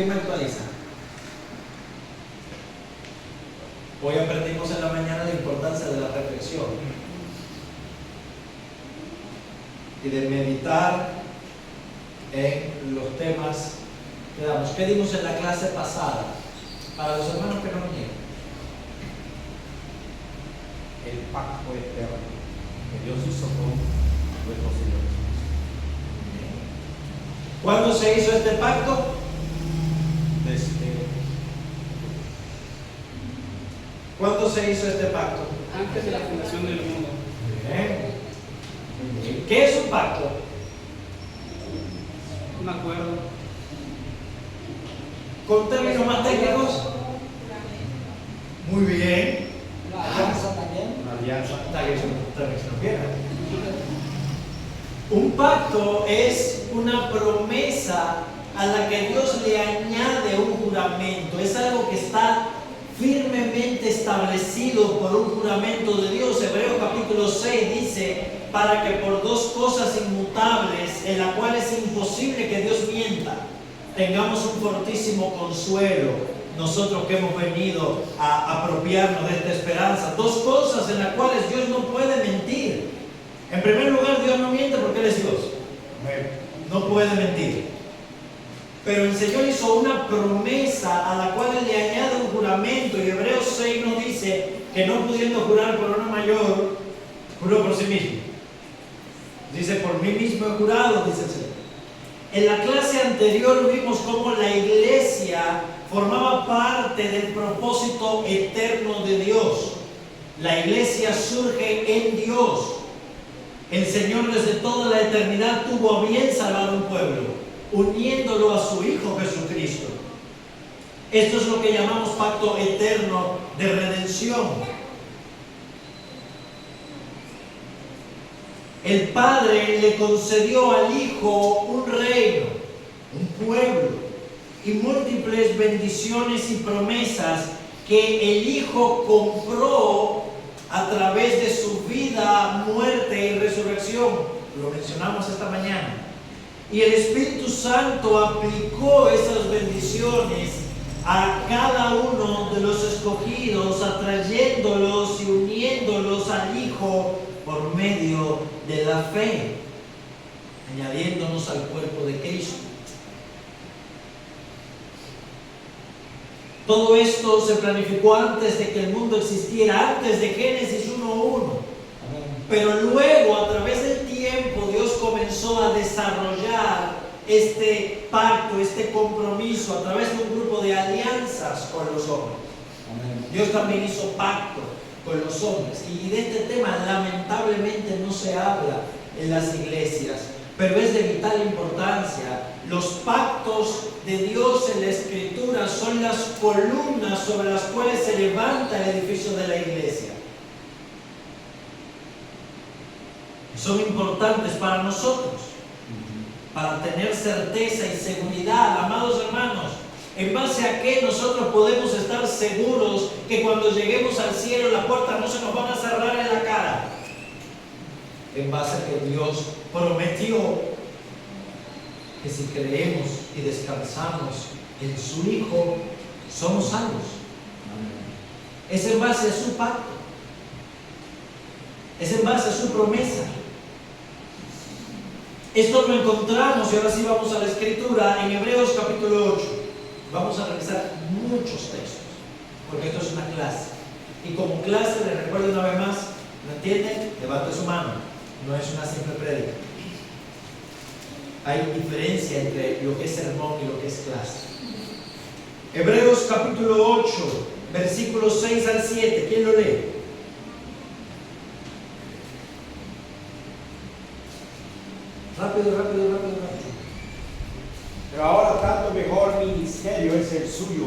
¿Quién me actualiza? Hoy aprendimos en la mañana la importancia de la reflexión y de meditar en los temas que damos. ¿Qué dimos en la clase pasada? Para los hermanos que no vinieron. El pacto eterno que Dios hizo con nuestro Señor. ¿Cuándo se hizo este pacto? ¿Cuándo se hizo este pacto? Antes de la fundación del mundo. Bien. ¿Qué es un pacto? Un acuerdo. ¿Con términos más técnicos? Muy bien. La alianza también. Una alianza. También se nos viene. Un pacto es una promesa a la que Dios le añade un juramento. Es algo que está firmemente establecido por un juramento de Dios. Hebreos capítulo 6 dice: para que por dos cosas inmutables, en las cuales es imposible que Dios mienta, tengamos un fortísimo consuelo, nosotros que hemos venido a apropiarnos de esta esperanza. Dos cosas en las cuales Dios no puede mentir. En primer lugar, Dios no miente porque Él es Dios. No puede mentir. Pero el Señor hizo una promesa a la cual Él le añade un juramento. Y Hebreos 6 nos dice que no pudiendo jurar por una mayor, juró por sí mismo. Dice: por mí mismo he jurado, dice el Señor. En la clase anterior vimos cómo la iglesia formaba parte del propósito eterno de Dios. La iglesia surge en Dios. El Señor desde toda la eternidad tuvo a bien salvar a un pueblo, uniéndolo a su Hijo Jesucristo. Esto es lo que llamamos pacto eterno de redención. El Padre le concedió al Hijo un reino, un pueblo y múltiples bendiciones y promesas que el Hijo compró a través de su vida, muerte y resurrección. Lo mencionamos esta mañana. Y el Espíritu Santo aplicó esas bendiciones a cada uno de los escogidos, atrayéndolos y uniéndolos al Hijo por medio de la fe, añadiéndonos al cuerpo de Cristo. Todo esto se planificó antes de que el mundo existiera, antes de Génesis 1:1. Pero luego, a través del tiempo, Dios comenzó a desarrollar este pacto, este compromiso, a través de un grupo de alianzas con los hombres. Dios también hizo pacto con los hombres. Y de este tema lamentablemente no se habla en las iglesias, pero es de vital importancia. Los pactos de Dios en la Escritura son las columnas sobre las cuales se levanta el edificio de la iglesia. Son importantes para nosotros, para tener certeza y seguridad. Amados hermanos, ¿en base a qué nosotros podemos estar seguros que cuando lleguemos al cielo las puertas no se nos van a cerrar en la cara? En base a que Dios prometió que si creemos y descansamos en su Hijo, somos salvos. Es en base a su pacto, es en base a su promesa. Esto lo encontramos, y ahora sí vamos a la Escritura, en Hebreos capítulo 8. Vamos a revisar muchos textos, porque esto es una clase. Y como clase, les recuerdo una vez más, ¿lo entienden? Levante su mano. No es una simple prédica. Hay diferencia entre lo que es sermón y lo que es clase. Hebreos capítulo 8, versículos 6 al 7. ¿Quién lo lee? Rápido. Pero ahora tanto mejor ministerio es el suyo,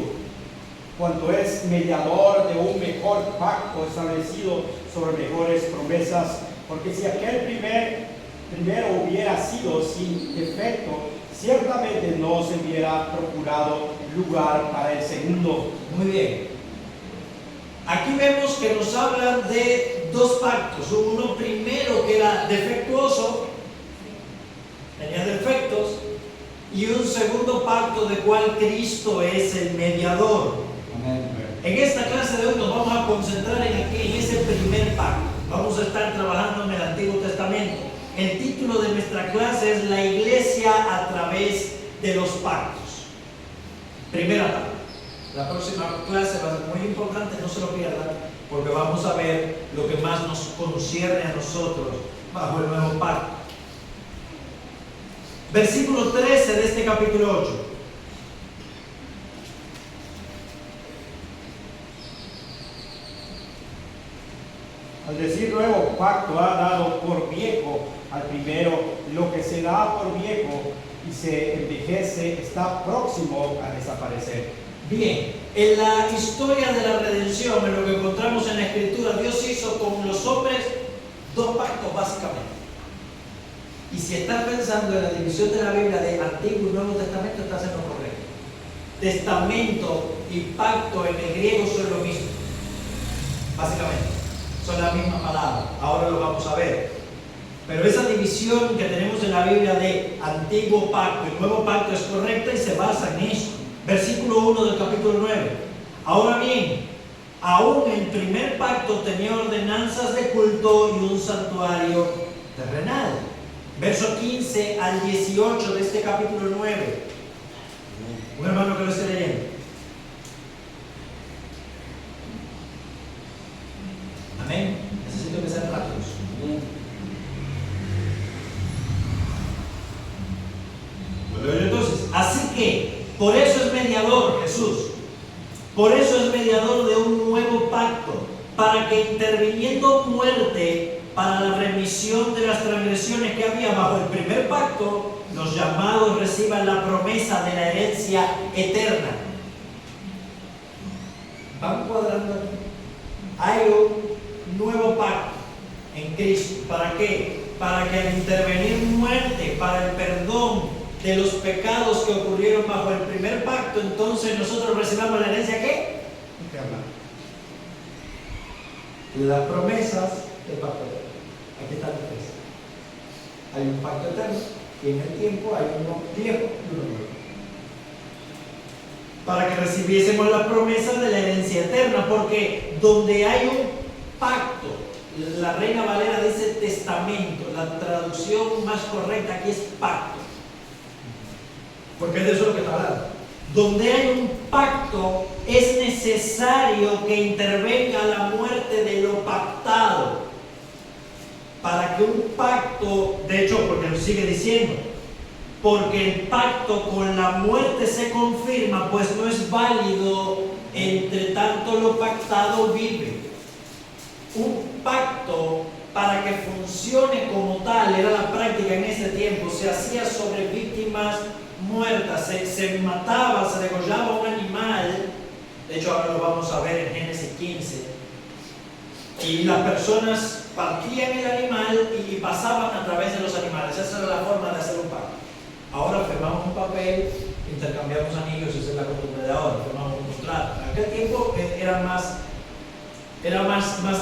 cuanto es mediador de un mejor pacto establecido sobre mejores promesas, porque si aquel primero hubiera sido sin defecto, ciertamente no se hubiera procurado lugar para el segundo. Muy bien. Aquí vemos que nos hablan de dos pactos. Uno primero que era defectuoso, tenía defectos, y un segundo pacto de cual Cristo es el mediador. Amén. En esta clase de hoy nos vamos a concentrar en ese primer pacto. Vamos a estar trabajando en el Antiguo Testamento. El título de nuestra clase es La Iglesia a través de los pactos. Primera parte. La próxima clase va a ser muy importante, no se lo pierdan, porque vamos a ver lo que más nos concierne a nosotros bajo el nuevo pacto. Versículo 13 de este capítulo 8. Al decir nuevo pacto ha dado por viejo al primero, lo que se da por viejo y se envejece está próximo a desaparecer. Bien, en la historia de la redención, en lo que encontramos en la Escritura, Dios hizo con los hombres dos pactos básicamente. Y si estás pensando en la división de la Biblia de Antiguo y Nuevo Testamento, estás en lo correcto. Testamento y pacto en el griego son lo mismo, básicamente. Son la misma palabra, ahora lo vamos a ver. Pero esa división que tenemos en la Biblia de antiguo pacto y nuevo pacto es correcta y se basa en eso. Versículo 1 del capítulo 9. Ahora bien, aún el primer pacto tenía ordenanzas de culto y un santuario terrenal. Verso 15 al 18 de este capítulo 9. Un hermano que lo esté leyendo. Amén. Necesito que sean rápidos. Entonces, así que, por eso es mediador Jesús. Por eso es mediador de un nuevo pacto, para que interviniendo muerte para la remisión de las transgresiones que había bajo el primer pacto, los llamados reciban la promesa de la herencia eterna. ¿Van cuadrando aquí? Hay un nuevo pacto en Cristo. ¿Para qué? Para que al intervenir muerte para el perdón de los pecados que ocurrieron bajo el primer pacto, entonces nosotros recibamos la herencia ¿qué? Eterna. Las promesas del pacto eterno. Aquí está la diferencia. Hay un pacto eterno y en el tiempo hay uno viejo y uno nuevo. Para que recibiésemos la promesa de la herencia eterna, porque donde hay un pacto, la Reina Valera dice testamento, la traducción más correcta aquí es pacto, porque es de eso lo que está hablando. Donde hay un pacto es necesario que intervenga la muerte de lo pactado, para que un pacto, de hecho, porque lo sigue diciendo, porque el pacto con la muerte se confirma, pues no es válido entre tanto lo pactado vive. Un pacto, para que funcione como tal, era la práctica en ese tiempo, se hacía sobre víctimas muertas, se mataba, se degollaba un animal. De hecho ahora lo vamos a ver en Génesis 15, y las personas partían el animal y pasaban a través de los animales. Esa era la forma de hacer un pacto. Ahora firmamos un papel, intercambiamos anillos, esa es la costumbre de ahora, firmamos un contrato. En aquel tiempo eran más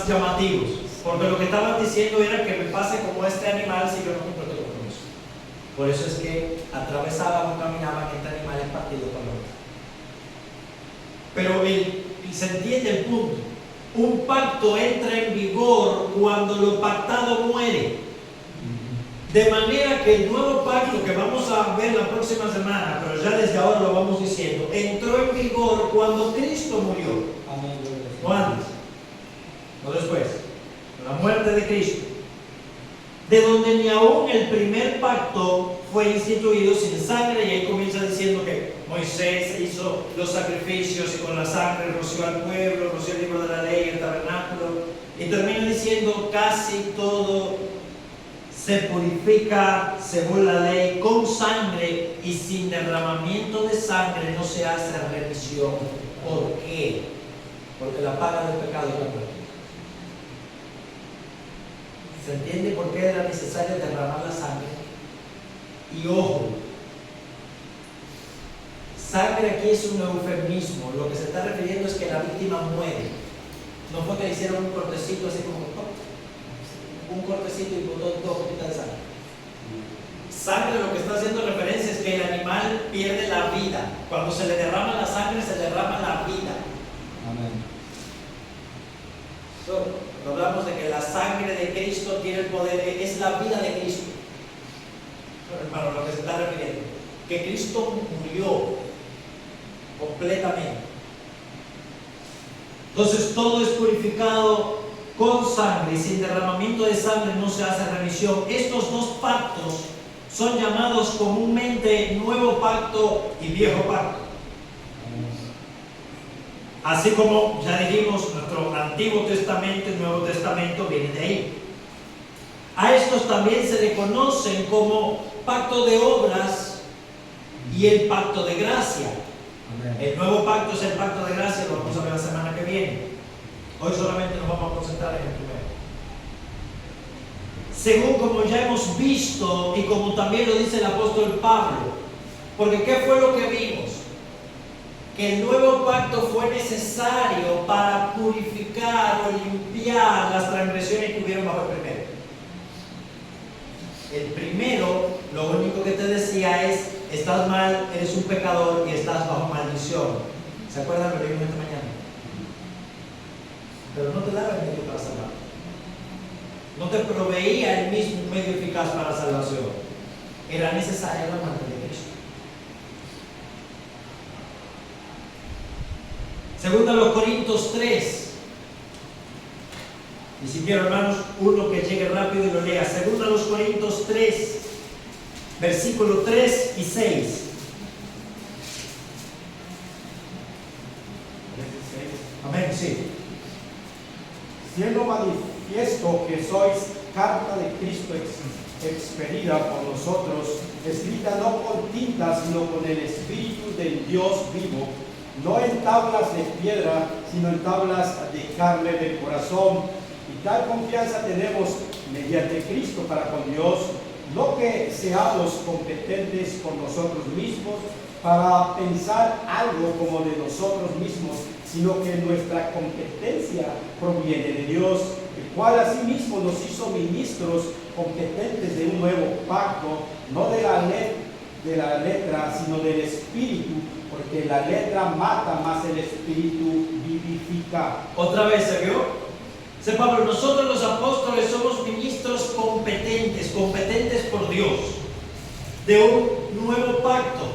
llamativos, porque lo que estaban diciendo era que me pase como este animal si yo no cumplo este compromiso. Por eso es que atravesaban o caminaban entre animales partidos por la mitad. Pero se entiende el punto. Un pacto entra en vigor cuando lo pactado muere. De manera que el nuevo pacto que vamos a ver la próxima semana, pero ya desde ahora lo vamos diciendo, entró en vigor cuando Cristo murió. Amén. No antes, no después. La muerte de Cristo. De donde ni aún el primer pacto fue instituido sin sangre, y ahí comienza diciendo que Moisés hizo los sacrificios y con la sangre roció al pueblo, roció el libro de la ley, el tabernáculo, y termina diciendo casi todo se purifica según la ley con sangre, y sin derramamiento de sangre no se hace remisión. ¿Por qué? Porque la paga del pecado es la muerte. ¿Se entiende por qué era necesario derramar la sangre? Y ojo, sangre aquí es un eufemismo. Lo que se está refiriendo es que la víctima muere. No fue que le hicieron un cortecito así como un cortecito y botó dos gotitas de sangre. Sangre, lo que está haciendo referencia es que el animal pierde la vida. Cuando se le derrama la sangre, se derrama la vida. Amén. Hablamos de que la sangre de Cristo tiene el poder, es la vida de Cristo. Hermano, lo que se está refiriendo, que Cristo murió completamente. Entonces todo es purificado con sangre, y sin derramamiento de sangre no se hace remisión. Estos dos pactos son llamados comúnmente nuevo pacto y viejo pacto. Así como ya dijimos, nuestro Antiguo Testamento y Nuevo Testamento vienen de ahí. A estos también se le conocen como pacto de obras y el pacto de gracia. El nuevo pacto es el pacto de gracia, lo vamos a ver la semana que viene. Hoy solamente nos vamos a concentrar en el primero. Según como ya hemos visto y como también lo dice el apóstol Pablo, porque ¿qué fue lo que vimos? Que el nuevo pacto fue necesario para purificar o limpiar las transgresiones que hubieron bajo el primero. El primero, lo único que te decía es: estás mal, eres un pecador y estás bajo maldición. ¿Se acuerdan? Lo leímos esta mañana. Pero no te daba el medio para salvar. No te proveía el mismo medio eficaz para la salvación. Era necesaria la muerte de Cristo. Segunda a los Corintios 3. Y si quiero, hermanos, uno que llegue rápido y lo lea. Segunda a los Corintios 3, versículo 3 y 6. Amén, sí. Siendo manifiesto que sois carta de Cristo expedida por nosotros, escrita no con tinta, sino con el Espíritu del Dios vivo, no en tablas de piedra, sino en tablas de carne del corazón. Y tal confianza tenemos mediante Cristo para con Dios, no que seamos competentes con nosotros mismos para pensar algo como de nosotros mismos, sino que nuestra competencia proviene de Dios, el cual asimismo nos hizo ministros competentes de un nuevo pacto, no de la letra, sino del Espíritu, porque la letra mata, más el Espíritu vivifica. Otra vez, ¿se vio? Dice Pablo: nosotros los apóstoles somos ministros competentes por Dios, de un nuevo pacto,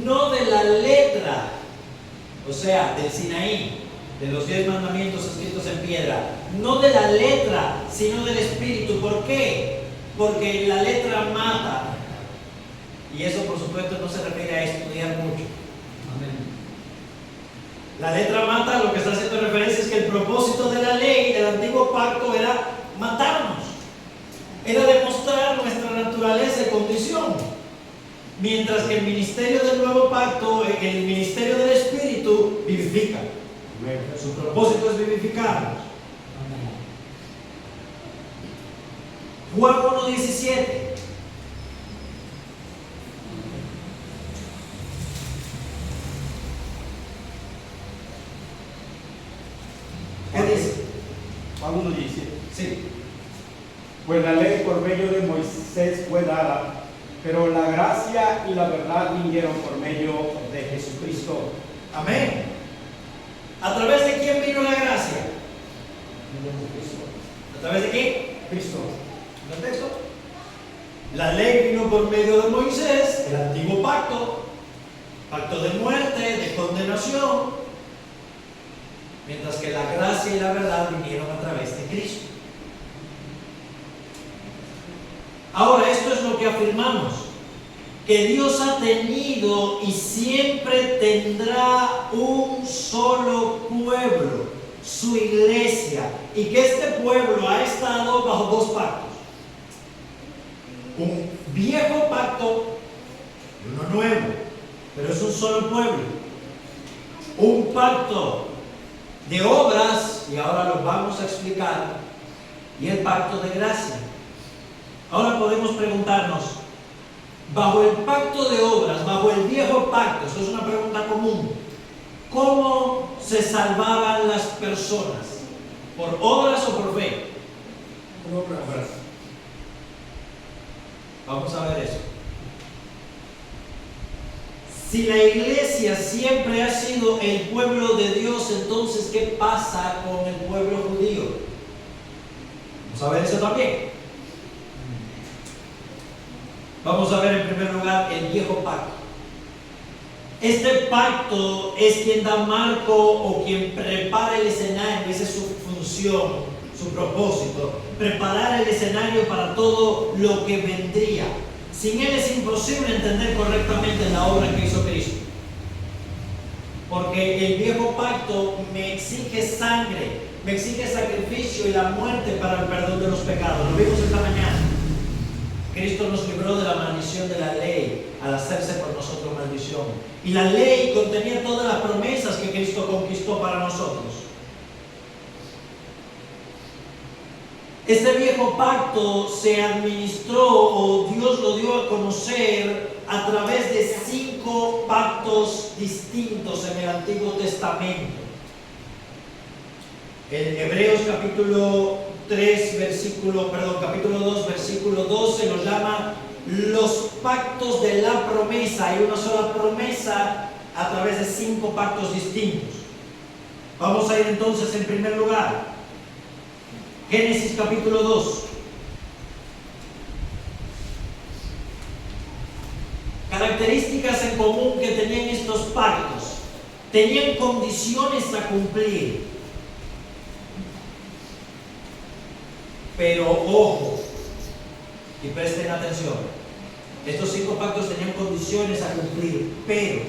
no de la letra, o sea, del Sinaí, de los 10 mandamientos escritos en piedra, no de la letra, sino del Espíritu. ¿Por qué? Porque la letra mata, y eso por supuesto no se refiere a estudiar mucho. La letra mata, lo que está haciendo referencia es que el propósito de la ley del antiguo pacto era matarnos, era demostrar nuestra naturaleza y condición, mientras que el ministerio del nuevo pacto, el ministerio del Espíritu, vivifica. Su propósito es vivificarnos. Juan 1:17. ¿Qué dice? Juan 1:17. Sí. Pues la ley por medio de Moisés fue dada, pero la gracia y la verdad vinieron por medio de Jesucristo. Amén. ¿A través de quién vino la gracia? ¿A través de quién? Cristo. ¿En el texto? La ley vino por medio de Moisés, el antiguo pacto, pacto de muerte, de condenación, mientras que la gracia y la verdad vinieron a través de Cristo. Ahora, esto es lo que afirmamos, que Dios ha tenido y siempre tendrá un solo pueblo, su iglesia, y que este pueblo ha estado bajo dos pactos: un viejo pacto y uno nuevo, pero es un solo pueblo. Un pacto de obras, y ahora lo vamos a explicar, y el pacto de gracia. Ahora podemos preguntarnos, bajo el pacto de obras, bajo el viejo pacto, eso es una pregunta común, ¿cómo se salvaban las personas? ¿Por obras o por fe? Por obras. Vamos a ver eso. Si la iglesia siempre ha sido el pueblo de Dios, entonces ¿qué pasa con el pueblo judío? Vamos a ver eso también. Vamos a ver en primer lugar el viejo pacto. Este pacto es quien da marco o quien prepara el escenario. Esa es su función, su propósito, preparar el escenario para todo lo que vendría. Sin él es imposible entender correctamente la obra que hizo Cristo, porque el viejo pacto me exige sangre, me exige sacrificio y la muerte para el perdón de los pecados. Lo vimos esta mañana. Cristo nos libró de la maldición de la ley al hacerse por nosotros maldición, y la ley contenía todas las promesas que Cristo conquistó para nosotros. Este viejo pacto se administró, o Dios lo dio a conocer a través de 5 pactos distintos en el Antiguo Testamento. En Hebreos capítulo 2, versículo 12 los llama los pactos de la promesa. Hay una sola promesa a través de 5 pactos distintos. Vamos a ir entonces en primer lugar. Génesis capítulo 2. Características en común que tenían estos pactos. Tenían condiciones a cumplir. Pero ojo, y presten atención. Estos 5 pactos tenían condiciones a cumplir, pero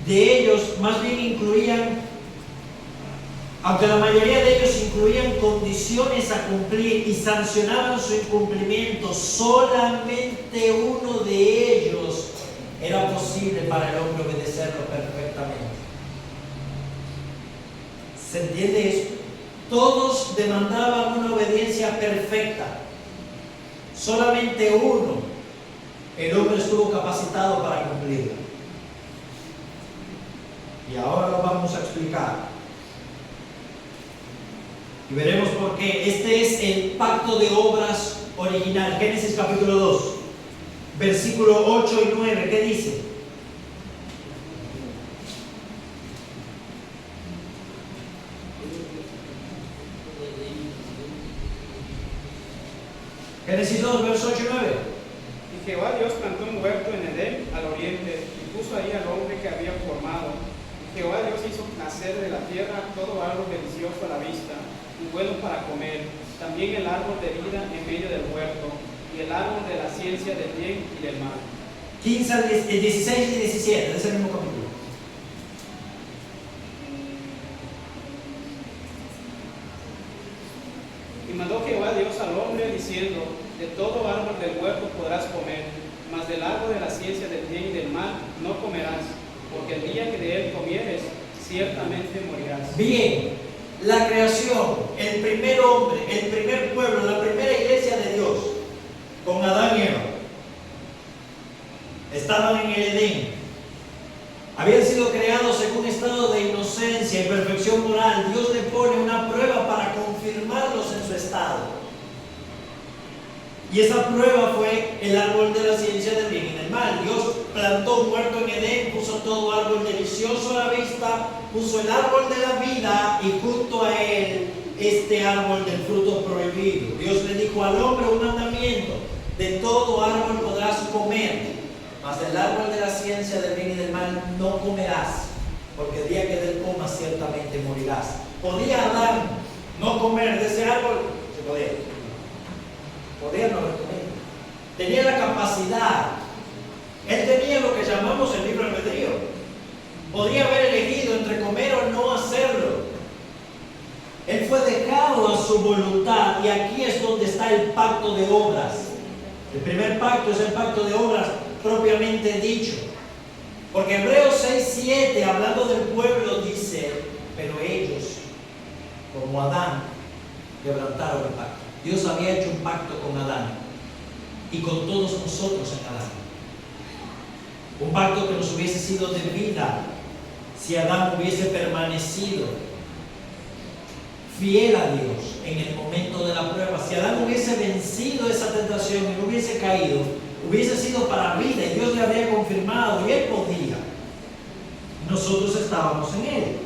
de ellos más bien incluían, aunque la mayoría de ellos incluían condiciones a cumplir y sancionaban su incumplimiento, solamente uno de ellos era posible para el hombre obedecerlo perfectamente. ¿Se entiende esto? Todos demandaban una obediencia perfecta. Solamente uno, el hombre estuvo capacitado para cumplirla. Y ahora lo vamos a explicar. Y veremos por qué. Este es el pacto de obras original. Génesis capítulo 2, versículo 8 y 9. ¿Qué dice? Génesis 2, versos 8 y 9. Y Jehová Dios plantó un huerto en Edén, al oriente, y puso ahí al hombre que había formado. Y Jehová Dios hizo nacer de la tierra todo árbol delicioso a la vista, y bueno para comer, también el árbol de vida en medio del huerto, y el árbol de la ciencia del bien y del mal. 16 y 17, de ese mismo capítulo. Y mandó Jehová Dios al hombre diciendo: de todo árbol del huerto podrás comer, mas del árbol de la ciencia del bien y del mal no comerás, porque el día que de él comieres, ciertamente morirás. Bien, la creación, el primer hombre, el primer pueblo, la primera iglesia de Dios, con Adán y Eva, estaban en el Edén. Habían sido creados en un estado de inocencia y perfección moral. Dios le pone una prueba para confirmarlos en su estado. Y esa prueba fue el árbol de la ciencia del bien y del mal. Dios plantó un huerto en Edén, puso todo árbol delicioso a la vista, puso el árbol de la vida y junto a él este árbol del fruto prohibido. Dios le dijo al hombre un mandamiento: de todo árbol podrás comer, mas del árbol de la ciencia del bien y del mal no comerás, porque el día que del comas ciertamente morirás. ¿Podía Adán no comer de ese árbol? Se podía. Podía no haber comido. Tenía la capacidad. Él tenía lo que llamamos el libre albedrío. Podría haber elegido entre comer o no hacerlo. Él fue dejado a su voluntad, y aquí es donde está el pacto de obras. El primer pacto es el pacto de obras propiamente dicho. Porque Hebreos 6:7, hablando del pueblo, dice: pero ellos, como Adán, quebrantaron el pacto. Dios había hecho un pacto con Adán y con todos nosotros en Adán. Un pacto que nos hubiese sido de vida si Adán hubiese permanecido fiel a Dios en el momento de la prueba. Si Adán hubiese vencido esa tentación y no hubiese caído, hubiese sido para vida y Dios le habría confirmado y él podía. Nosotros estábamos en él.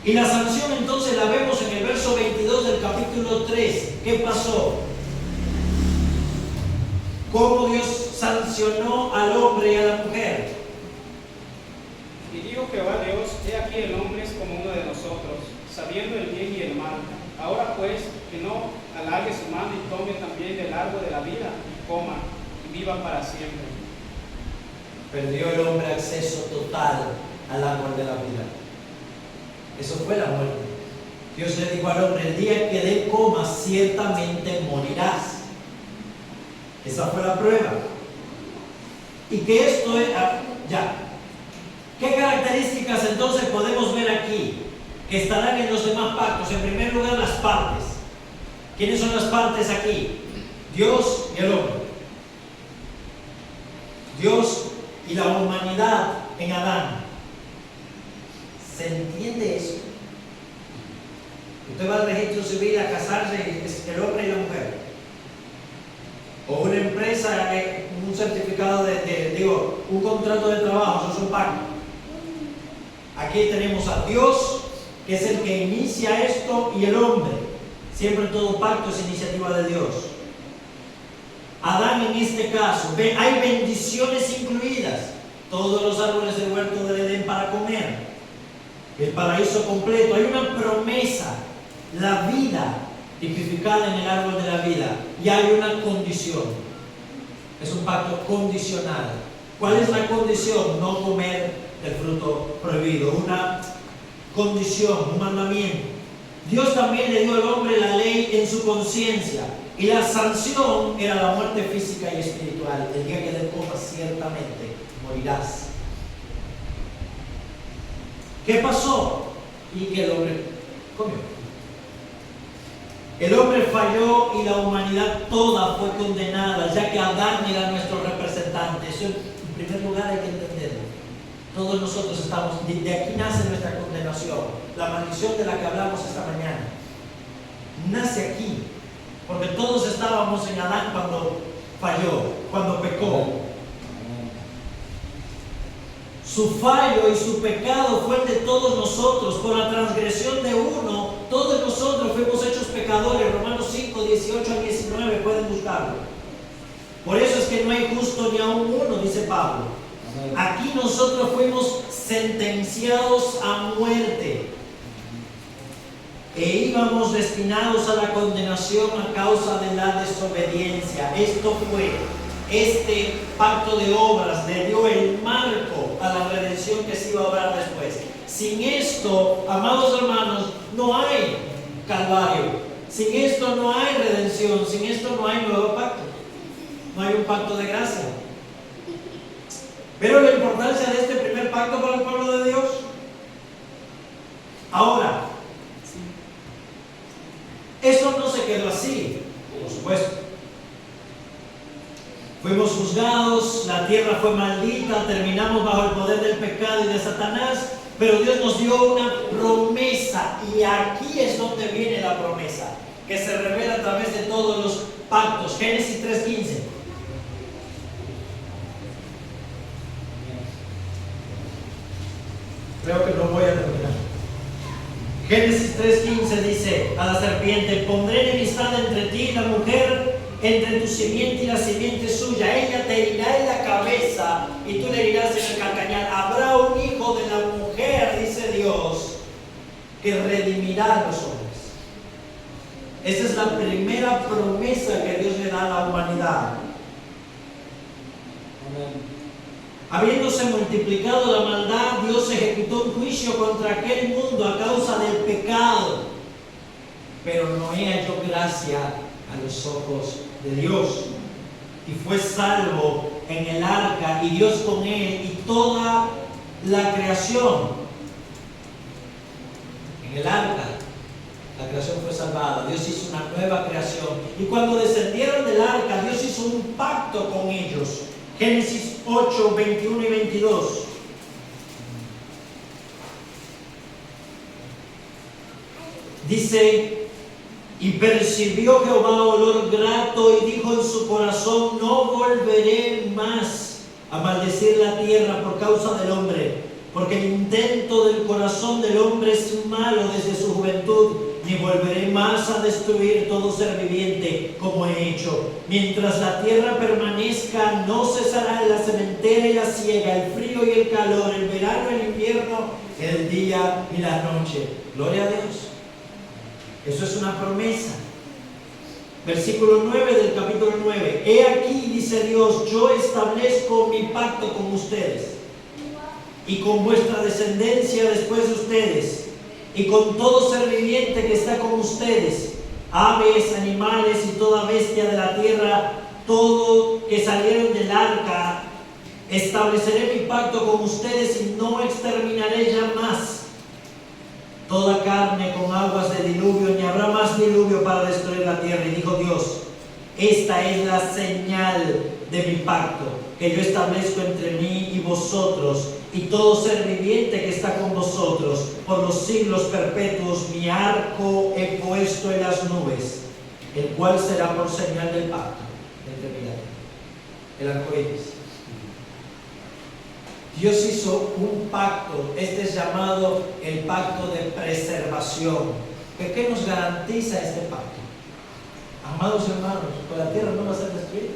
Y la sanción entonces la vemos en el verso 22 del capítulo 3. ¿Qué pasó? ¿Cómo Dios sancionó al hombre y a la mujer? Y dijo Jehová Dios: he aquí el hombre es como uno de nosotros, sabiendo el bien y el mal. Ahora pues, que no alargue su mano y tome también del árbol de la vida y coma y viva para siempre. Perdió el hombre acceso total al árbol de la vida. Eso fue la muerte. Dios le dijo al hombre: el día que de comas, ciertamente morirás. Esa fue la prueba. Y que esto es, ya. ¿Qué características entonces podemos ver aquí que estarán en los demás pactos? En primer lugar, las partes. ¿Quiénes son las partes aquí? Dios y el hombre. Dios y la humanidad en Adán. ¿Se entiende eso? Usted va al registro civil a casarse, es el hombre y la mujer. O una empresa, un certificado un contrato de trabajo, eso es un pacto. Aquí tenemos a Dios, que es el que inicia esto, y el hombre. Siempre todo pacto es iniciativa de Dios. Adán en este caso, hay bendiciones incluidas. Todos los árboles del huerto del Edén para comer. El paraíso completo. Hay una promesa, la vida tipificada en el árbol de la vida. Y hay una condición. Es un pacto condicional. ¿Cuál es la condición? No comer el fruto prohibido. Una condición, un mandamiento. Dios también le dio al hombre la ley en su conciencia. Y la sanción era la muerte física y espiritual. El día que de comas, ciertamente morirás. ¿Qué pasó? Y que el hombre comió. El hombre falló y la humanidad toda fue condenada, ya que Adán era nuestro representante. Eso en primer lugar hay que entenderlo. Todos nosotros estamos, de aquí nace nuestra condenación. La maldición de la que hablamos esta mañana nace aquí, porque todos estábamos en Adán cuando falló, cuando pecó. Su fallo y su pecado fue el de todos nosotros. Por la transgresión de uno, todos nosotros fuimos hechos pecadores. Romanos 5, 18 al 19, pueden buscarlo. Por eso es que no hay justo ni aún uno, dice Pablo. Aquí nosotros fuimos sentenciados a muerte e íbamos destinados a la condenación a causa de la desobediencia. Este pacto de obras le dio el marco a la redención que se iba a obrar después. Sin esto, amados hermanos, no hay calvario. Sin esto no hay redención. Sin esto no hay nuevo pacto. No hay un pacto de gracia. Pero la importancia de este primer pacto para el pueblo de Dios. Ahora, eso no se quedó así, por supuesto. Fuimos juzgados, la tierra fue maldita, terminamos bajo el poder del pecado y de Satanás, pero Dios nos dio una promesa, y aquí es donde viene la promesa, que se revela a través de todos los pactos. Génesis 3:15. Creo que no voy a terminar. Génesis 3:15 dice a la serpiente: pondré enemistad entre ti y la mujer, entre tu simiente y la simiente suya. Ella te herirá en la cabeza y tú le herirás en el calcañar. Habrá un hijo de la mujer, dice Dios, que redimirá a los hombres. Esa es la primera promesa que Dios le da a la humanidad. Amén. Habiéndose multiplicado la maldad, Dios ejecutó un juicio contra aquel mundo a causa del pecado. Pero Noé halló gracia a los ojos de Dios y fue salvo en el arca, y Dios con él y toda la creación. En el arca la creación fue salvada. Dios hizo una nueva creación, y cuando descendieron del arca, Dios hizo un pacto con ellos. Génesis 8, 21 y 22. Dice, y percibió Jehová olor grato y dijo en su corazón, no volveré más a maldecir la tierra por causa del hombre, porque el intento del corazón del hombre es malo desde su juventud, ni volveré más a destruir todo ser viviente como he hecho. Mientras la tierra permanezca, no cesará la sementera y la siega, el frío y el calor, el verano y el invierno, el día y la noche. Gloria a Dios. Eso es una promesa. Versículo 9 del capítulo 9. He aquí, dice Dios, yo establezco mi pacto con ustedes y con vuestra descendencia después de ustedes, y con todo ser viviente que está con ustedes, aves, animales y toda bestia de la tierra, todo que salieron del arca. Estableceré mi pacto con ustedes y no exterminaré ya más toda carne con aguas de diluvio, ni habrá más diluvio para destruir la tierra. Y dijo Dios, esta es la señal de mi pacto que yo establezco entre mí y vosotros y todo ser viviente que está con vosotros por los siglos perpetuos. Mi arco he puesto en las nubes, el cual será por señal del pacto entre mí y el arco iris. Dios hizo un pacto, este es llamado el pacto de preservación. ¿Qué nos garantiza este pacto? Amados hermanos, pues la tierra no va a ser destruida.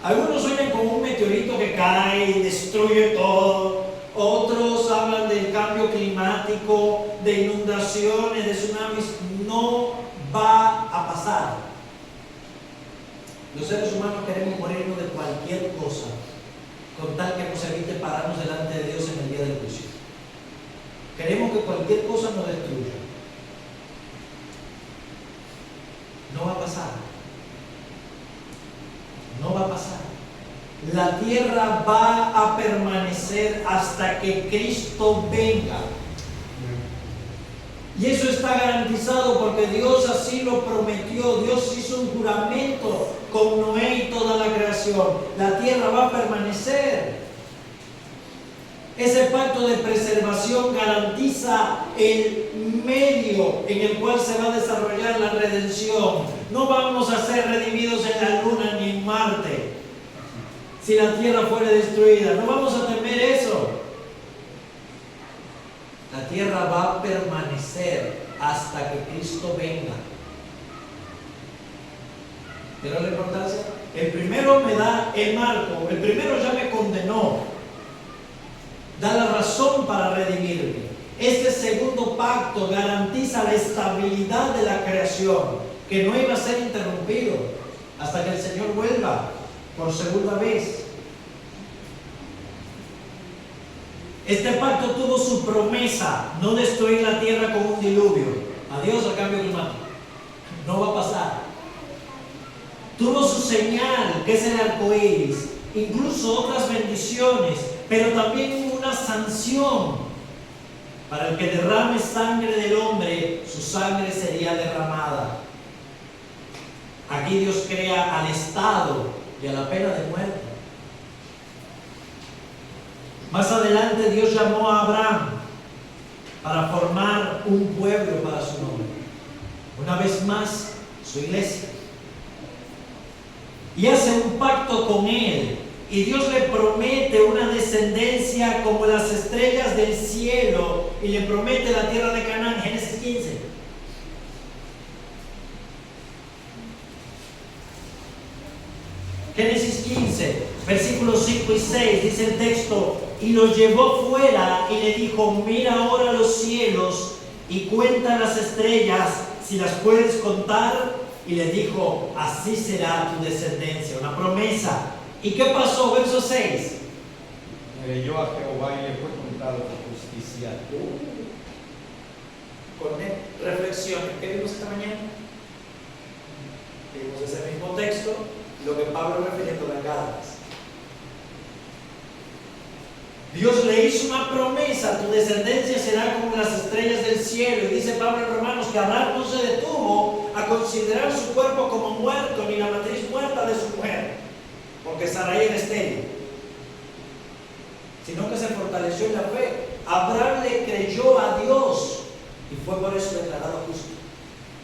Algunos sueñan con un meteorito que cae y destruye todo. Otros hablan del cambio climático, de inundaciones, de tsunamis. No va a pasar. Los seres humanos queremos morirnos de cualquier cosa, con tal que nos evite pararnos delante de Dios en el día del juicio. Queremos que cualquier cosa nos destruya. No va a pasar. No va a pasar. La tierra va a permanecer hasta que Cristo venga. Y eso está garantizado porque Dios así lo prometió. Dios hizo un juramento con Noé y toda la creación. La tierra va a permanecer. Ese pacto de preservación garantiza el medio en el cual se va a desarrollar la redención. No vamos a ser redimidos en la luna ni en Marte si la tierra fuera destruida. No vamos a temer eso. La tierra va a permanecer hasta que Cristo venga. ¿Pero la importancia? El primero me da el marco. El primero ya me condenó. Da la razón para redimirme. Este segundo pacto garantiza la estabilidad de la creación, que no iba a ser interrumpido hasta que el Señor vuelva por segunda vez. Este pacto tuvo su promesa, no destruir la tierra con un diluvio. Adiós al cambio climático. No va a pasar. Tuvo su señal, que es el arco iris, incluso otras bendiciones, pero también una sanción. Para el que derrame sangre del hombre, su sangre sería derramada. Aquí Dios crea al Estado y a la pena de muerte. Más adelante Dios llamó a Abraham para formar un pueblo para su nombre. Una vez más, su iglesia. Y hace un pacto con él. Y Dios le promete una descendencia como las estrellas del cielo. Y le promete la tierra de Canaán. Génesis 15. Génesis 15, versículos 5 y 6, dice el texto, y los llevó fuera y le dijo, mira ahora los cielos y cuenta las estrellas, si las puedes contar. Y le dijo, así será tu descendencia, una promesa. ¿Y qué pasó? Verso 6. Creyó a Jehová y le fue contado por justicia. Con reflexiones. ¿Qué vimos esta mañana? Vimos ese mismo texto, lo que Pablo refiriendo a las Gálatas. Dios le hizo una promesa, tu descendencia será como las estrellas del cielo. Y dice Pablo en Romanos que Abraham no se detuvo a considerar su cuerpo como muerto, ni la matriz muerta de su mujer, porque Sarai era estéril, sino que se fortaleció en la fe. Abraham le creyó a Dios y fue por eso declarado justo.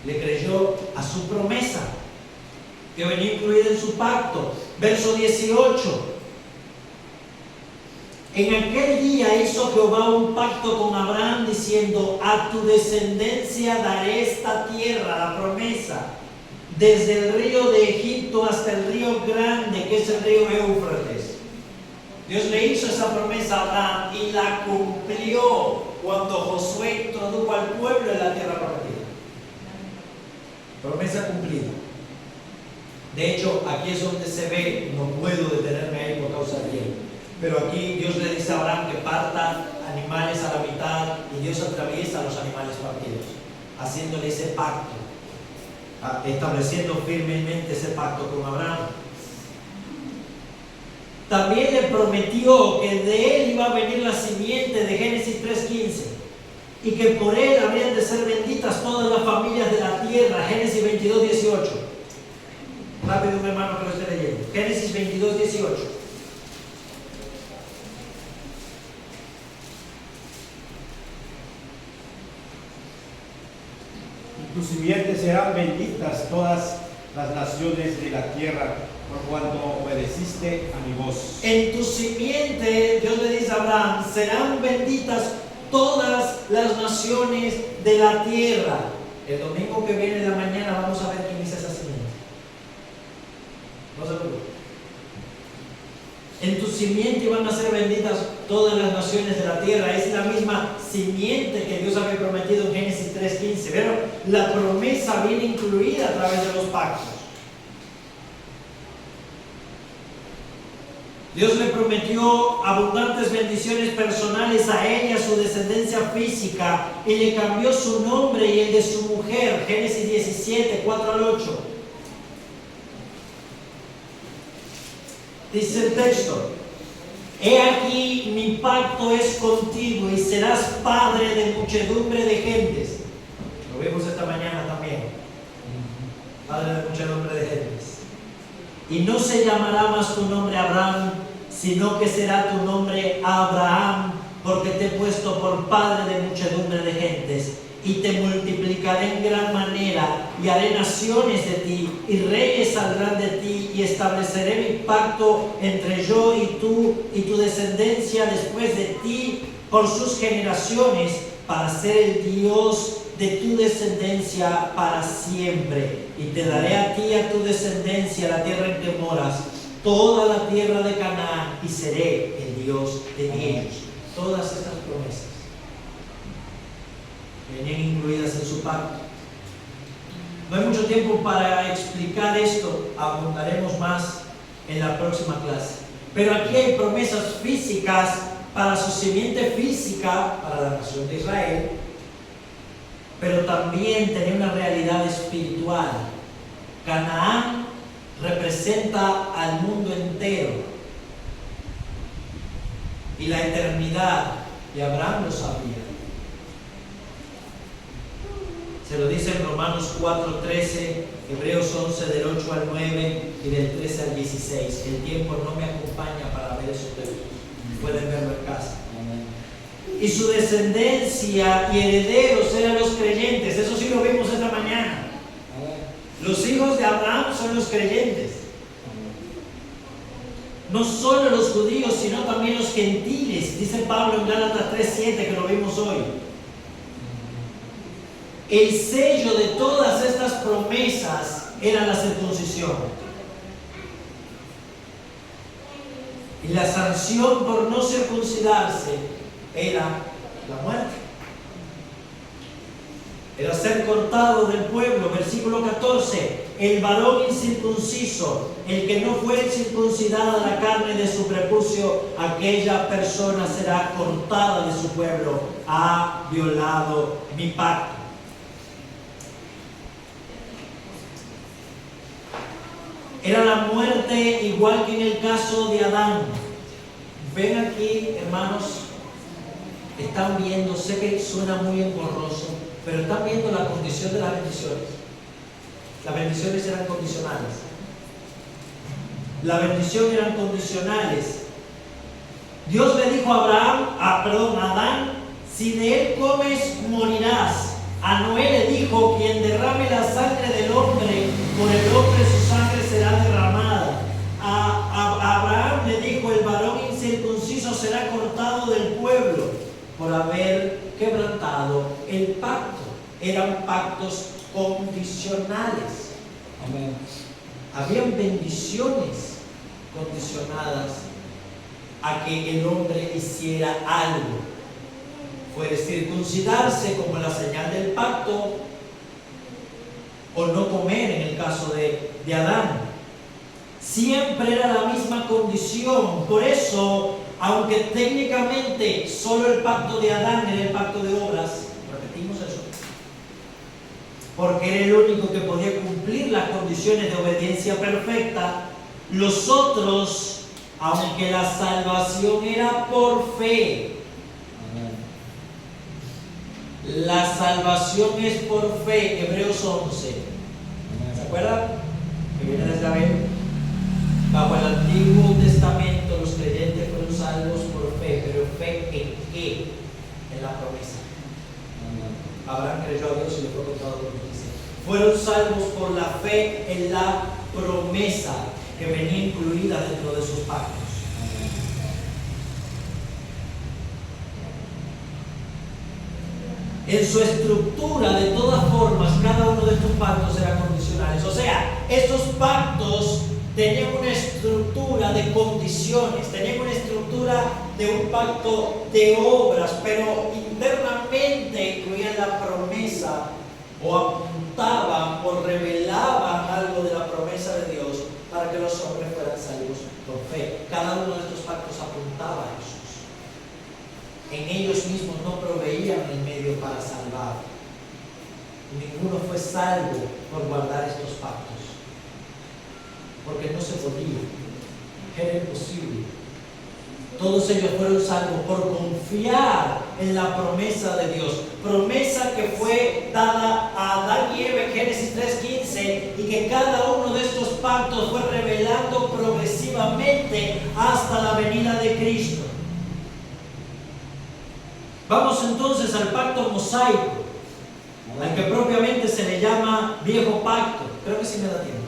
Le creyó a su promesa, que venía incluida en su pacto. Verso 18. En aquel día hizo Jehová un pacto con Abraham diciendo: a tu descendencia daré esta tierra, la promesa, desde el río de Egipto hasta el río grande, que es el río Éufrates. Dios le hizo esa promesa a Abraham y la cumplió cuando Josué introdujo al pueblo en la tierra prometida. Promesa cumplida. De hecho, aquí es donde se ve, no puedo detenerme ahí por causa del tiempo, pero aquí Dios le dice a Abraham que parta animales a la mitad y Dios atraviesa los animales partidos, haciéndole ese pacto, estableciendo firmemente ese pacto con Abraham. También le prometió que de él iba a venir la simiente de Génesis 3:15 y que por él habrían de ser benditas todas las familias de la tierra. Génesis 22:18. Rápido, un hermano que lo esté leyendo. Génesis 22:18. tus simientes serán benditas todas las naciones de la tierra, por cuanto obedeciste a mi voz. En tu simiente, Dios le dice a Abraham, serán benditas todas las naciones de la tierra. El domingo que viene de la mañana vamos a ver quién es esa simiente. No se preocupe. En tu simiente van a ser benditas todas las naciones de la tierra. Es la misma simiente que Dios había prometido en Génesis 3:15. Pero la promesa viene incluida a través de los pactos. Dios le prometió abundantes bendiciones personales a él y a su descendencia física, y le cambió su nombre y el de su mujer. Génesis 17, 4 al 8. Dice el texto: he aquí mi pacto es contigo y serás padre de muchedumbre de gentes. Lo vimos esta mañana también. Padre de muchedumbre de gentes. Y no se llamará más tu nombre Abraham, sino que será tu nombre Abraham, porque te he puesto por padre de muchedumbre de gentes. Y te multiplicaré en gran manera, y haré naciones de ti, y reyes saldrán de ti, y estableceré mi pacto entre yo y tu descendencia después de ti, por sus generaciones, para ser el Dios de tu descendencia para siempre. Y te daré a ti y a tu descendencia la tierra en que moras, toda la tierra de Canaán, y seré el Dios de ellos. Todas estas promesas venían incluidas en su pacto. No hay mucho tiempo para explicar esto, abundaremos más en la próxima clase. Pero aquí hay promesas físicas para su simiente física, para la nación de Israel, pero también tenía una realidad espiritual. Canaán representa al mundo entero y la eternidad, y Abraham lo sabía. Se lo dice en Romanos 4:13, Hebreos 11 del 8 al 9 y del 13 al 16. El tiempo no me acompaña para ver esos textos. Pueden verlo en casa. Y su descendencia y herederos eran los creyentes. Eso sí lo vimos esta mañana. Los hijos de Abraham son los creyentes. No solo los judíos, sino también los gentiles. Dice Pablo en Gálatas 3:7, que lo vimos hoy. El sello de todas estas promesas era la circuncisión. Y la sanción por no circuncidarse era la muerte. Era ser cortado del pueblo. Versículo 14. El varón incircunciso, el que no fuere circuncidada la carne de su prepucio, aquella persona será cortada de su pueblo. Ha violado mi pacto. Era la muerte igual que en el caso de Adán. Ven aquí, hermanos, están viendo, sé que suena muy engorroso, pero están viendo la condición de las bendiciones. Las bendiciones eran condicionales. La bendición eran condicionales. Dios le dijo a Adán, si de él comes, morirás. A Noé le dijo: quien derrame la sangre del hombre, por el hombre su sangre será derramada. A Abraham le dijo: el varón incircunciso será cortado del pueblo por haber quebrantado el pacto. Eran pactos condicionales. Amén. Habían bendiciones condicionadas a que el hombre hiciera algo. Puede circuncidarse como la señal del pacto, o no comer en el caso de Adán. Siempre era la misma condición. Por eso, aunque técnicamente solo el pacto de Adán era el pacto de obras, repetimos eso, porque era el único que podía cumplir las condiciones de obediencia perfecta, los otros, aunque la salvación era por fe, la salvación es por fe. Hebreos 11. ¿Se acuerdan? Que viene desde Abel. Bajo el Antiguo Testamento los creyentes fueron salvos por fe. ¿Pero fe en qué? En la promesa. Abraham creyó a Dios y le fue contado por justicia. Fueron salvos por la fe en la promesa que venía incluida dentro de sus pactos. En su estructura, de todas formas, cada uno de estos pactos eran condicionales. O sea, estos pactos tenían una estructura de condiciones, tenían una estructura de un pacto de obras, pero internamente incluían la promesa, o apuntaban o revelaban algo de la promesa de Dios para que los hombres fueran salvos por fe. Cada uno de estos pactos apuntaba a eso. En ellos mismos no proveían el medio para salvar. Ninguno fue salvo por guardar estos pactos, porque no se podía, era imposible. Todos ellos fueron salvos por confiar en la promesa de Dios, promesa que fue dada a Adán y Eva en Génesis 3:15, y que cada uno de estos pactos fue revelando progresivamente hasta la venida de Cristo. Vamos entonces al pacto mosaico, al que propiamente se le llama viejo pacto. Creo que sí me da tiempo.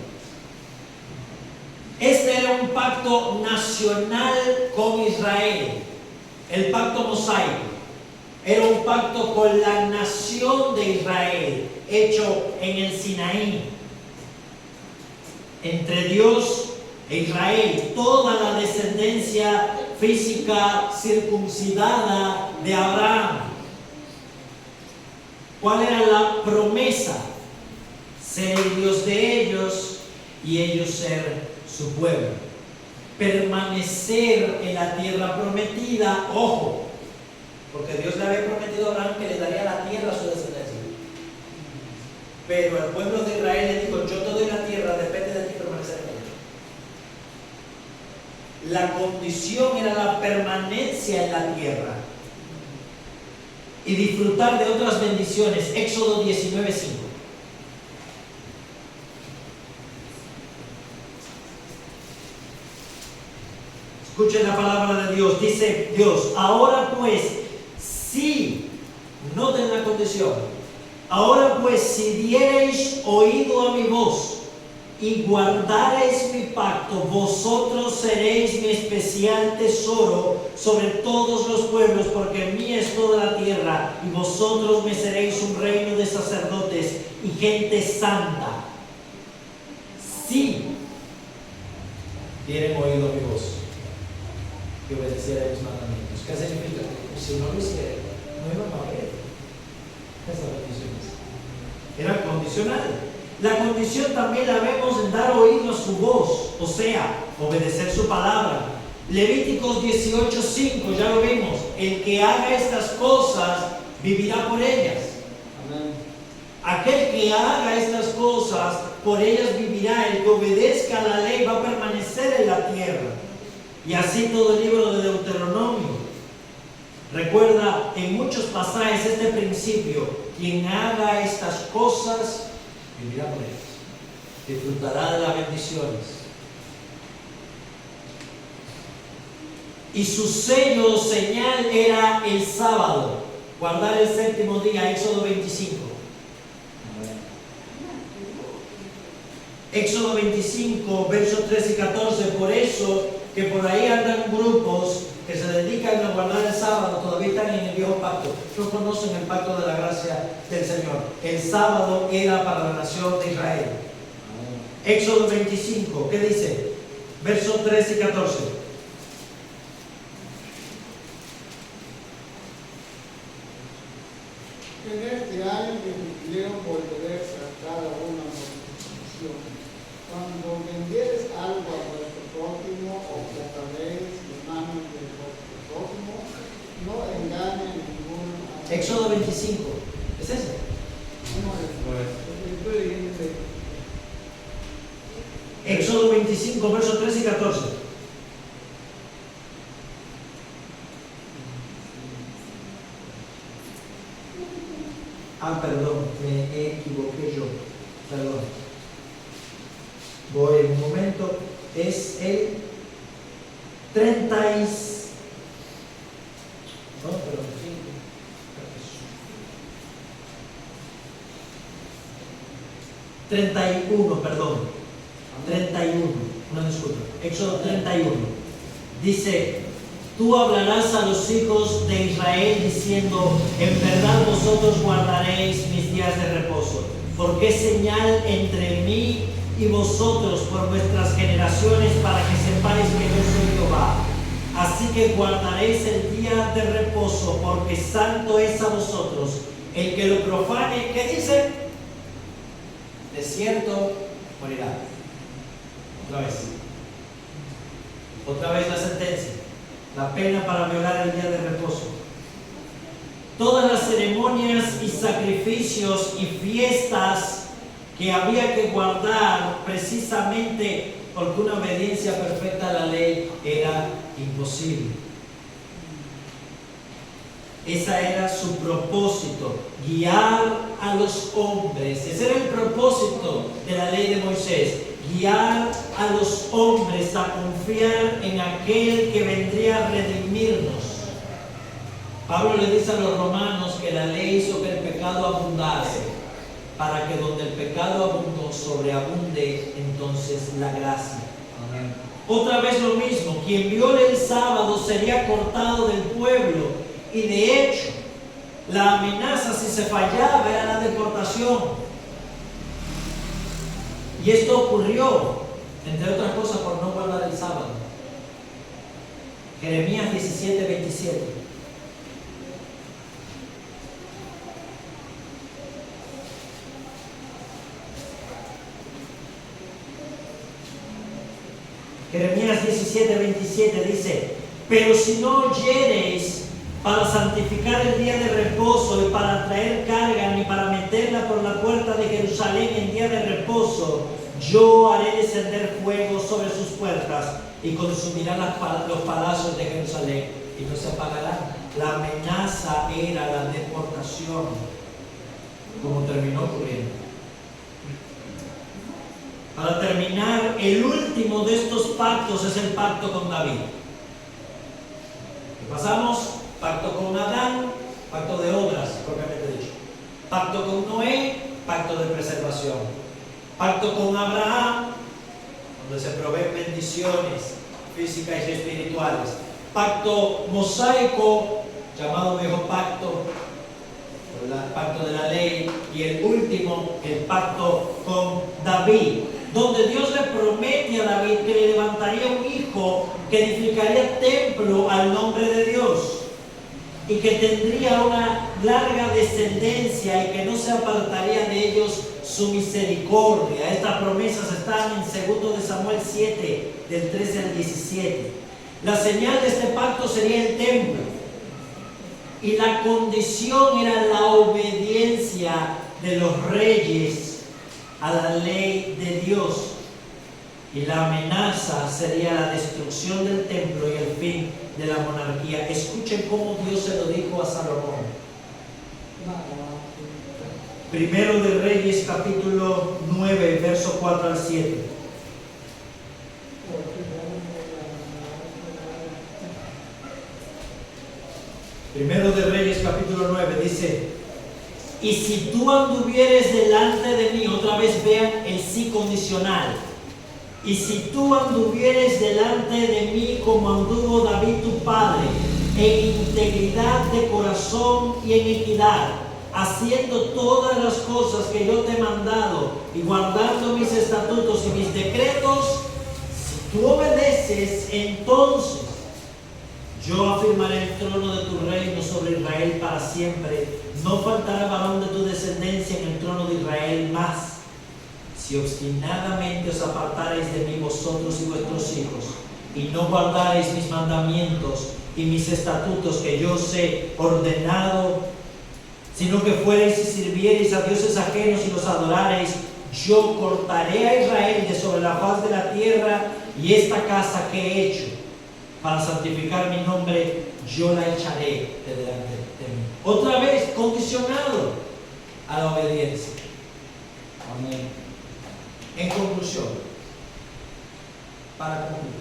Este era un pacto nacional con Israel. El pacto mosaico era un pacto con la nación de Israel, hecho en el Sinaí, entre Dios e Israel. Toda la descendencia física circuncidada de Abraham. ¿Cuál era la promesa? Ser el Dios de ellos y ellos ser su pueblo. Permanecer en la tierra prometida. Ojo, porque Dios le había prometido a Abraham que le daría la tierra a su descendencia. Pero al pueblo de Israel le dijo: yo te doy la tierra, depende de ti permanecer en ella. La condición era la permanencia en la tierra y disfrutar de otras bendiciones. Éxodo 19:5. Escuchen la palabra de Dios. Dice Dios: ahora pues, si, noten la condición, ahora pues, si diereis oído a mi voz y guardareis mi pacto, vosotros seréis mi especial tesoro sobre todos los pueblos, porque mía es toda la tierra, y vosotros me seréis un reino de sacerdotes y gente santa. Si dieren oído a mi voz y obedecieran mis mandamientos. ¿Qué significa? Si no lo hicieran, no iban a haber esas bendiciones. Era condicional. La condición también la vemos en dar oído a su voz, o sea, obedecer su palabra. Levíticos 18:5, ya lo vimos. El que haga estas cosas vivirá por ellas. Amén. Aquel que haga estas cosas, por ellas vivirá. El que obedezca a la ley va a permanecer en la tierra. Y así todo el libro de Deuteronomio. Recuerda en muchos pasajes este principio: quien haga estas cosas vivirá por ellas, disfrutará de las bendiciones. Y su sello o señal era el sábado, guardar el séptimo día. Éxodo 25. Éxodo 25, versos 13 y 14. Por eso que por ahí andan grupos que se dedican a guardar el sábado, todavía están en el viejo pacto. No conocen el pacto de la gracia del Señor. El sábado era para la nación de Israel. Éxodo 25, ¿qué dice? Versos 13 y 14. En este año que cumplieron volveréis a cada una mortificación. Cuando vendieres algo a vuestro prójimo o trataréis de manos de vuestro prójimo, no engañen ninguno. Éxodo 25, ¿es ese? Éxodo 25, versos 13 y 14. Perdón, me equivoqué yo. Perdón. Voy en un momento. Es el 30 y... No, perdón. 31, perdón. 31, una disculpa. Éxodo 31. Dice: tú hablarás a los hijos de Israel diciendo: en verdad vosotros guardaréis mis días de reposo, porque es señal entre mí y vosotros por vuestras generaciones, para que sepáis que yo soy Jehová. Así que guardaréis el día de reposo, porque santo es a vosotros. El que lo profane, ¿qué dice? De cierto morirá. Otra vez la sentencia. La pena para violar el día de reposo. Todas las ceremonias y sacrificios y fiestas que había que guardar, precisamente porque una obediencia perfecta a la ley era imposible. Ese era su propósito, guiar a los hombres. Ese era el propósito de la ley de Moisés, guiar a los hombres a confiar en aquel que vendría a redimirnos. Pablo le dice a los romanos que la ley hizo que el pecado abundase, para que donde el pecado abundó, sobreabunde entonces la gracia. Amén. Otra vez lo mismo, quien viole el sábado sería cortado del pueblo, y de hecho la amenaza si se fallaba era la deportación. Y esto ocurrió, entre otras cosas, por no guardar el sábado. Jeremías 17, 27. Jeremías 17, 27 dice: pero si no oyereis para santificar el día de reposo y para traer carga, ni para meterla por la puerta de Jerusalén en día de reposo, yo haré descender fuego sobre sus puertas y consumirá los palacios de Jerusalén y no se apagarán. La amenaza era la deportación, como terminó ocurriendo. Para terminar, el último de estos pactos es el pacto con David. ¿Qué pasamos? Pacto con Adán, pacto de obras, propiamente dicho. Pacto con Noé, pacto de preservación. Pacto con Abraham, donde se proveen bendiciones físicas y espirituales. Pacto mosaico, llamado viejo pacto, el pacto de la ley. Y el último, el pacto con David, donde Dios le promete a David que le levantaría un hijo que edificaría templo al nombre de Dios, y que tendría una larga descendencia y que no se apartaría de ellos su misericordia. Estas promesas están en 2 de Samuel 7, del 13 al 17. La señal de este pacto sería el templo, y la condición era la obediencia de los reyes a la ley de Dios, y la amenaza sería la destrucción del templo y el fin de la monarquía. Escuchen cómo Dios se lo dijo a Salomón. Primero de Reyes, capítulo 9, verso 4 al 7. Primero de Reyes, capítulo 9, dice: y si tú anduvieres delante de mí, otra vez vean el sí condicional, y si tú anduvieres delante de mí como anduvo David tu padre, en integridad de corazón y en equidad, haciendo todas las cosas que yo te he mandado y guardando mis estatutos y mis decretos, si tú obedeces, entonces yo afirmaré el trono de tu reino sobre Israel para siempre. No faltará varón de tu descendencia en el trono de Israel más. Si obstinadamente os apartareis de mí vosotros y vuestros hijos, y no guardareis mis mandamientos y mis estatutos que yo os he ordenado, sino que fuereis y sirviereis a dioses ajenos y los adorareis, yo cortaré a Israel de sobre la faz de la tierra, y esta casa que he hecho para santificar mi nombre, yo la echaré de delante de mí. Otra vez, condicionado a la obediencia. Amén. En conclusión, para concluir,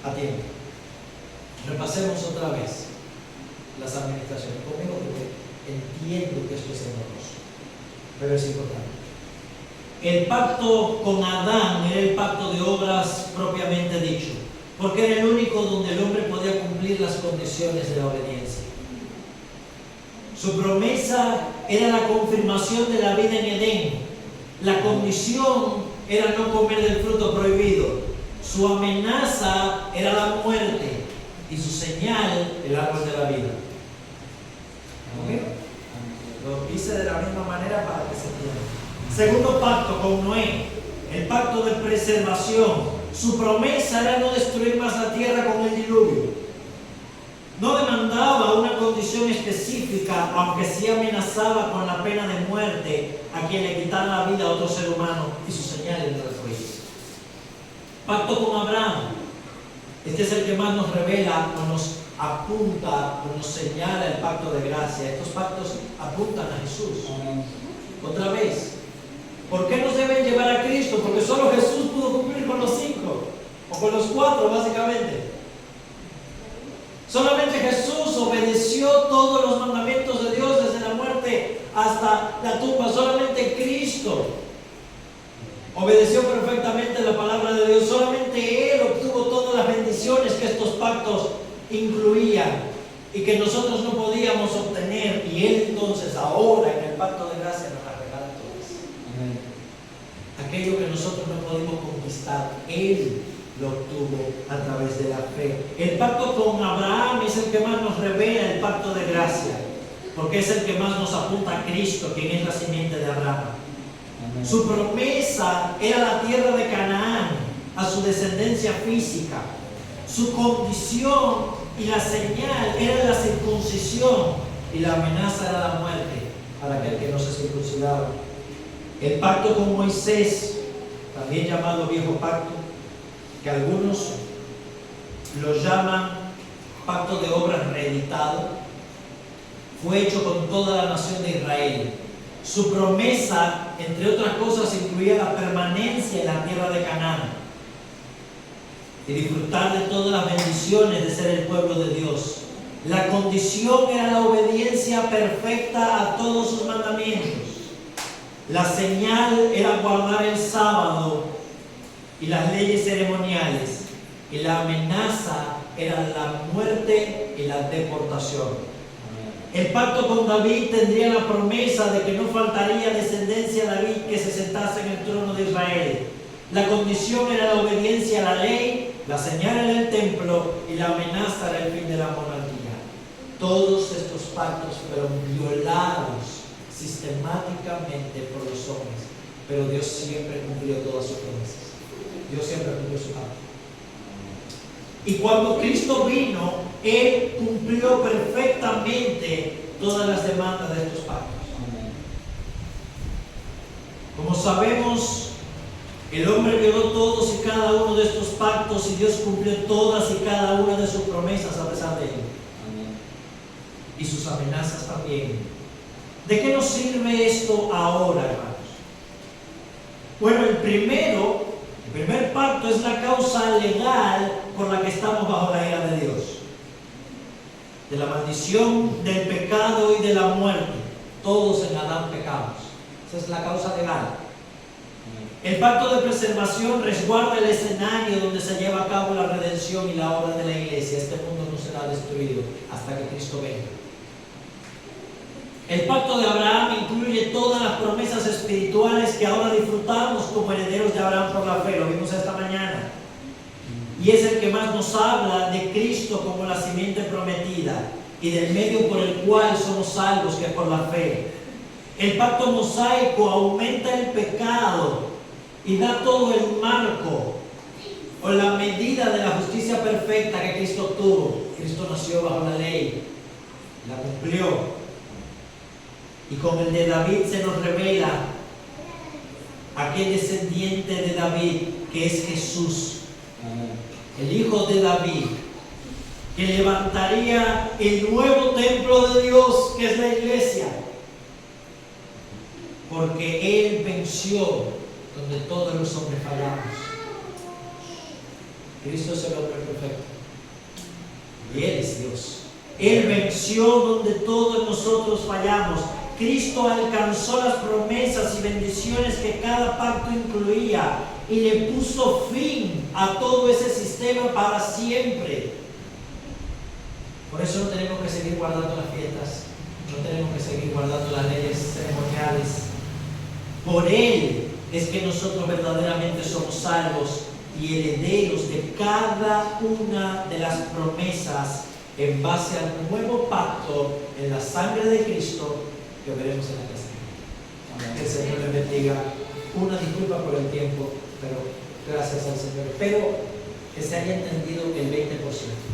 atiende. Repasemos otra vez las administraciones conmigo, porque entiendo que esto es engorroso, pero es importante. El pacto con Adán era el pacto de obras propiamente dicho, porque era el único donde el hombre podía cumplir las condiciones de la obediencia. Su promesa era la confirmación de la vida en Edén. La condición era no comer del fruto prohibido. Su amenaza era la muerte y su señal el árbol de la vida. ¿Okay? Lo hice de la misma manera para que se entienda. Segundo pacto con Noé, el pacto de preservación. Su promesa era no destruir más la tierra con el diluvio. No demandaba una condición específica, aunque sí amenazaba con la pena de muerte a quien le quitara la vida a otro ser humano, y su señal era el juicio. Pacto con Abraham. Este es el que más nos revela o nos apunta o nos señala el pacto de gracia. Estos pactos apuntan a Jesús. Otra vez, ¿por qué nos deben llevar a Cristo? Porque solo Jesús pudo cumplir con los 5 o con los 4 básicamente. Solamente Jesús obedeció todos los mandamientos de Dios desde la muerte hasta la tumba. Solamente Cristo obedeció perfectamente la palabra de Dios. Solamente Él obtuvo todas las bendiciones que estos pactos incluían y que nosotros no podíamos obtener. Y Él entonces ahora en el pacto de gracia nos las regala todas. Aquello que nosotros no pudimos conquistar, Él lo obtuvo a través de la fe. El pacto con Abraham es el que más nos revela el pacto de gracia, porque es el que más nos apunta a Cristo, quien es la simiente de Abraham. Amén. Su promesa era la tierra de Canaán a su descendencia física. Su condición y la señal era la circuncisión, y la amenaza era la muerte para aquel que no se circuncidaba. El pacto con Moisés, también llamado Viejo Pacto, que algunos lo llaman pacto de obras reeditado, fue hecho con toda la nación de Israel. Su promesa, entre otras cosas, incluía la permanencia en la tierra de Canaán y disfrutar de todas las bendiciones de ser el pueblo de Dios. La condición era la obediencia perfecta a todos sus mandamientos. La señal era guardar el sábado y las leyes ceremoniales, y la amenaza era la muerte y la deportación. El pacto con David tendría la promesa de que no faltaría descendencia a David que se sentase en el trono de Israel. La condición era la obediencia a la ley, la señal era el templo y la amenaza era el fin de la monarquía. Todos estos pactos fueron violados sistemáticamente por los hombres, pero Dios siempre cumplió todas sus promesas. Dios siempre cumplió su pacto. Y cuando Cristo vino, Él cumplió perfectamente todas las demandas de estos pactos. Como sabemos, el hombre violó todos y cada uno de estos pactos y Dios cumplió todas y cada una de sus promesas a pesar de ello. Y sus amenazas también. ¿De qué nos sirve esto ahora, hermanos? Bueno, el primer pacto es la causa legal por la que estamos bajo la ira de Dios. de la maldición, del pecado y de la muerte. Todos en Adán pecamos. Esa es la causa legal. El pacto de preservación resguarda el escenario donde se lleva a cabo la redención y la obra de la iglesia. Este mundo no será destruido hasta que Cristo venga. El pacto de Abraham incluye todas las promesas espirituales que ahora disfrutamos como herederos de Abraham por la fe. Lo vimos esta mañana. Y es el que más nos habla de Cristo como la simiente prometida y del medio por el cual somos salvos, que es por la fe. El pacto mosaico aumenta el pecado y da todo el marco o la medida de la justicia perfecta que Cristo tuvo. Cristo nació bajo la ley, la cumplió. Y con el de David se nos revela aquel descendiente de David que es Jesús, el hijo de David, que levantaría el nuevo templo de Dios, que es la iglesia, porque Él venció donde todos los hombres fallamos. Cristo es el hombre perfecto y Él es Dios. Él venció donde todos nosotros fallamos. Cristo alcanzó las promesas y bendiciones que cada pacto incluía y le puso fin a todo ese sistema para siempre. Por eso no tenemos que seguir guardando las fiestas, no tenemos que seguir guardando las leyes ceremoniales. Por Él es que nosotros verdaderamente somos salvos y herederos de cada una de las promesas en base al nuevo pacto en la sangre de Cristo que veremos en la casa. Que el Señor les bendiga. Una disculpa por el tiempo, pero gracias al Señor. Espero que se haya entendido el 20%.